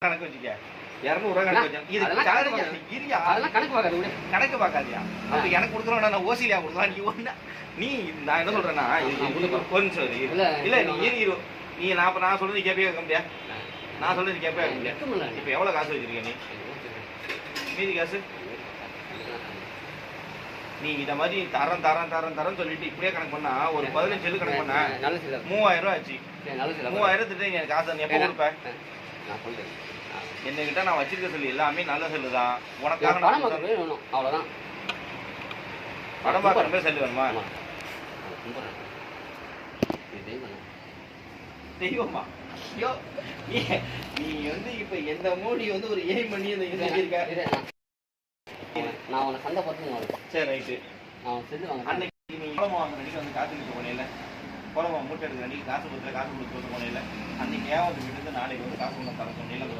கணக்கு வச்சுக்க 200 கணக்கு வச்சேன். இது கணக்கு பார்க்காதியா? அப்ப எனக்கு கொடுக்குறோம் நான் ஓசிலியா கொடுக்கலாம். நீ நான் என்ன சொல்றேன்னா கொஞ்சம் சரி இல்ல நீ நீ நான் சொல்றது கேப்பே வைக்க முடியா? நான் சொல்றது கேப்பே வைக்க முடியா? இப்ப எவ்வளவு காசு வச்சிருக்க நீ? மீதி காசு நீ இத மாதிரி தரம் சொல்லிட்டு இப்படியே கணக்கு பண்ணா ஒரு 15 செல்லு கணக்கு பண்ணா 3000 ரூபாய் ஆச்சு. 3000 திட்ட நீ காசு எப்ப கொடுப்ப? என்னகிட்ட நான் வச்சிருக்க சொல்லி எல்லாமே நல்ல செல்லு தான். உனக்காக அவ்வளவுதான். படம் பார்க்கற செல்லு வேணுமா? தெய்வமா? ஐயோ நீ இப்ப எந்த மூடி ஒரு எய்ம் பண்ணி இருக்க. நான் உன சண்டை போட்டு சரி ரைட்டு. செல்லு வாங்க. அன்னைக்கு நீ குழம்பு வாங்குற அன்னைக்கு காத்துக்கிட்டு போனேல, குழம்பு மூட்டை எடுக்கிற அன்னைக்கு காசு கொடுத்து போனேல, அன்னைக்கு ஏன் விட்டு நாளைக்கு காசு கொண்டு தர சொன்னேன். அந்த